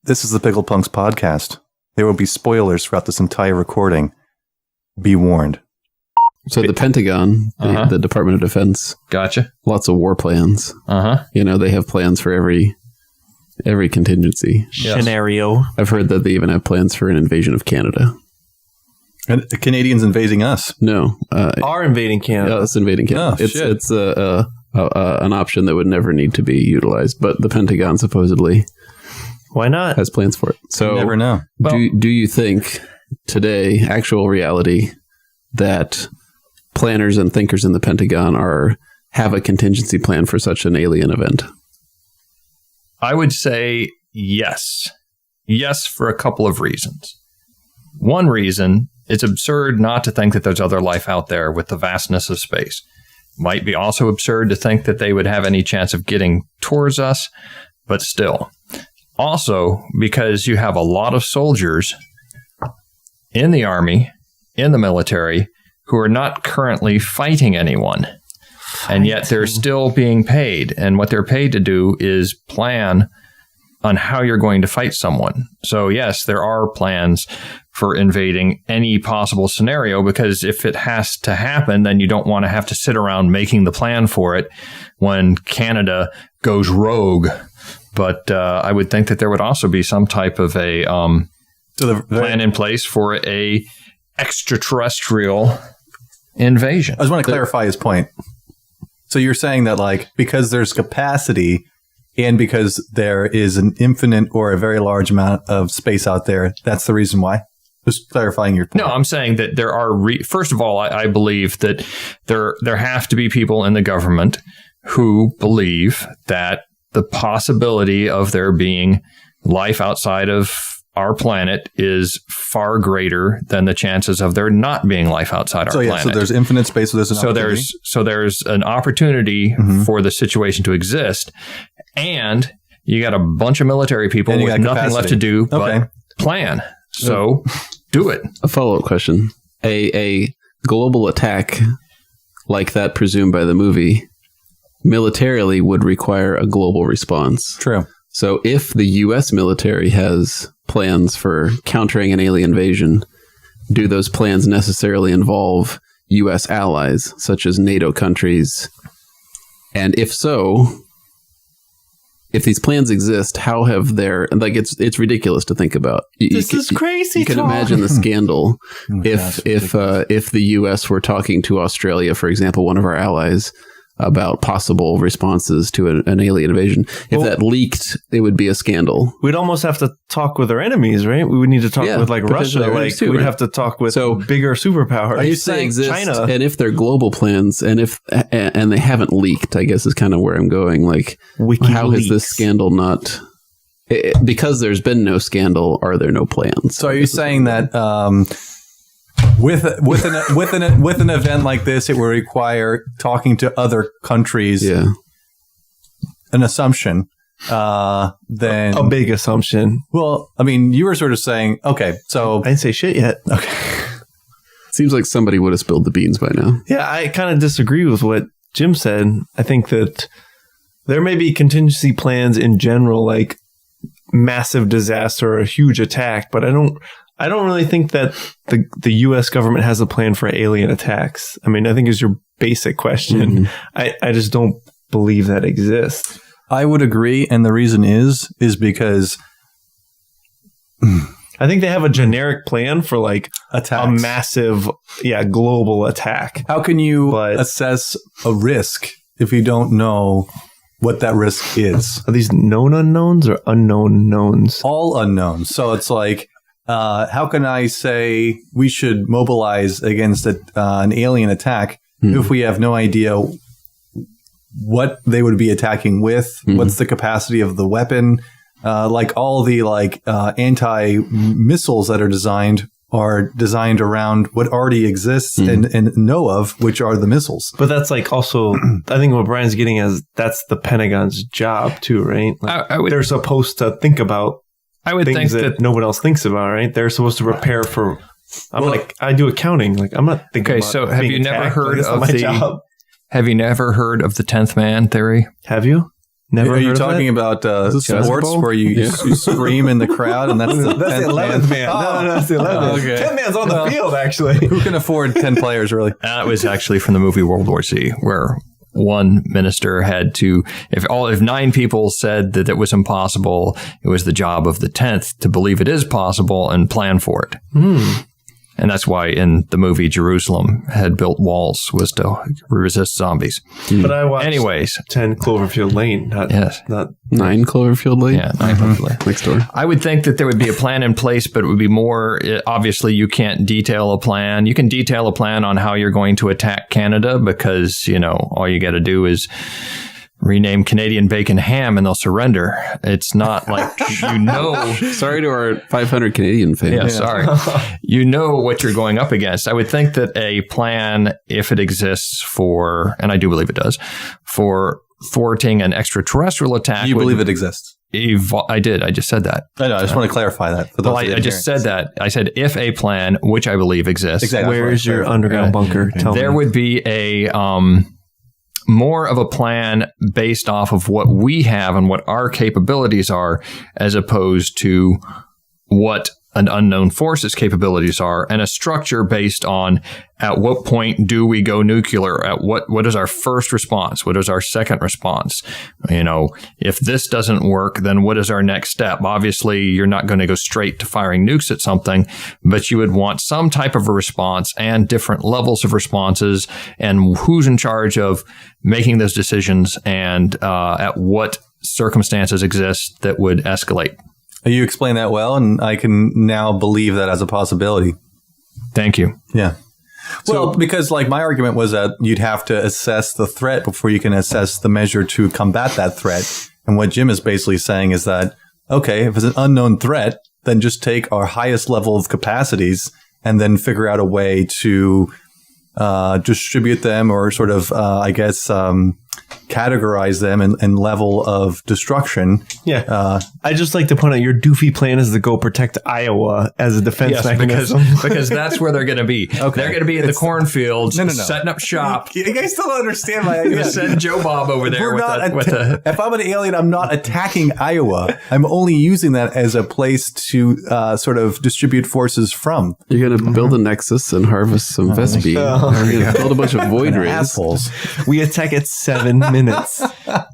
This is the Pickle Punks podcast. There will be spoilers throughout this entire recording. Be warned. So the Pentagon, the Department of Defense. Gotcha. Lots of war plans. You know, they have plans for every contingency. Scenario. I've heard that they even have plans for an invasion of Canada. And the Canadians invading us? No. Are invading Canada. Yeah, it's invading Canada. Oh, it's an option that would never need to be utilized, but the Pentagon supposedly Why not? has plans for it. So You never know. do you think today, actual reality, that planners and thinkers in the Pentagon have a contingency plan for such an alien event? I would say yes. Yes, for a couple of reasons. One reason, it's absurd not to think that there's other life out there with the vastness of space. Might be also absurd to think that they would have any chance of getting towards us, but still. Also, because you have a lot of soldiers in the army, in the military, who are not currently fighting anyone. And yet they're still being paid. And what they're paid to do is plan on how you're going to fight someone. So yes, there are plans for invading any possible scenario, because if it has to happen, then you don't want to have to sit around making the plan for it when Canada goes rogue. But I would think that there would also be some type of a plan in place for a extraterrestrial invasion. I just want to clarify his point. So you're saying that, like, because there's capacity and because there is an infinite or a very large amount of space out there, that's the reason why? Just clarifying your point. No, I'm saying that there are, first of all, I believe that there have to be people in the government who believe that the possibility of there being life outside of our planet is far greater than the chances of there not being life outside our planet. So there's infinite space. So there's an opportunity for the situation to exist, and you got a bunch of military people with nothing left to do but plan. So do it. A follow-up question. A global attack like that presumed by the movie militarily would require a global response. True. So if the U.S. military has plans for countering an alien invasion, do those plans necessarily involve U.S. allies, such as NATO countries? And if so, if these plans exist, how have it's ridiculous to think about. This is crazy. You can imagine the scandal if the U.S. were talking to Australia, for example, one of our allies, about possible responses to an alien invasion. If that leaked, it would be a scandal. We'd almost have to talk with our enemies, right? We would need to talk with Russia. We'd have to talk with bigger superpowers. Are you saying China? And if they're global plans, and they haven't leaked, I guess is kind of where I'm going. Like, how has this scandal not? Because there's been no scandal, are there no plans? So are you saying that with an event like this, it will require talking to other countries? Yeah. An assumption. Then a big assumption. Well, I mean, you were sort of saying, okay, so I didn't say shit yet. Okay. Seems like somebody would have spilled the beans by now. Yeah, I kind of disagree with what Jim said. I think that there may be contingency plans in general, like massive disaster or a huge attack, but I don't really think that the U.S. government has a plan for alien attacks. I mean, I think is your basic question. Mm-hmm. I just don't believe that exists. I would agree, and the reason is because I think they have a generic plan for like attacks. A massive, global attack. How can you assess a risk if you don't know what that risk is? Are these known unknowns or unknown knowns? All unknowns. So it's like, how can I say we should mobilize against an alien attack if we have no idea what they would be attacking with? What's the capacity of the weapon? Like all the anti-missiles that are designed around what already exists and know of, which are the missiles. But that's like also, I think what Brian's getting at is that's the Pentagon's job too, right? Like they're supposed to think about things that no one else thinks about, right? They're supposed to prepare for. I do accounting. Like I'm not thinking. Okay, so have you never heard of the 10th man theory? Have you? Never Are you heard of talking about this sports basketball? where you scream in the crowd and that's the That's 10th the 11th man. No, that's the 11th. okay. 10 man's on the field, actually. Who can afford 10 players, really? That was actually from the movie World War Z, where one minister had to, if 9 people said that it was impossible, it was the job of the 10th to believe it is possible and plan for it. And that's why in the movie Jerusalem had built walls, was to resist zombies. But I watched Anyways. 10 Cloverfield Lane, not 9 Cloverfield Lane? Yeah, 9 Cloverfield Lane. Next door. I would think that there would be a plan in place, but it would be more, obviously you can't detail a plan. You can detail a plan on how you're going to attack Canada because, all you got to do is rename Canadian bacon ham and they'll surrender. It's not like, Sorry to our 500 Canadian fans. Yeah, sorry. You know what you're going up against. I would think that a plan, if it exists for, and I do believe it does, for thwarting an extraterrestrial attack. You believe it exists? I did. I just said that. I know. I just want to clarify that. For those I just said that. I said if a plan, which I believe exists. Exactly. Where is your underground bunker? Tell me. There would be a more of a plan based off of what we have and what our capabilities are, as opposed to what an unknown force's capabilities are, and a structure based on at what point do we go nuclear, at what is our first response, what is our second response, if this doesn't work, then what is our next step? Obviously you're not going to go straight to firing nukes at something, but you would want some type of a response and different levels of responses, and who's in charge of making those decisions, and at what circumstances exist that would escalate. You explain that well, and I can now believe that as a possibility. Thank you. Yeah. Well, because my argument was that you'd have to assess the threat before you can assess the measure to combat that threat. And what Jim is basically saying is that, okay, if it's an unknown threat, then just take our highest level of capacities and then figure out a way to distribute them, or sort of, categorize them in level of destruction. Yeah. I just like to point out your doofy plan is to go protect Iowa as a defense mechanism. because that's where they're going to be. Okay. They're going to be in the cornfields, setting up shop. You guys still don't understand my idea. Send Joe Bob over there If I'm an alien, I'm not attacking Iowa. I'm only using that as a place to sort of distribute forces from. You're going to build a nexus and harvest some Vespi. You're going to build a bunch of void rays. Assholes. We attack at 7 minutes.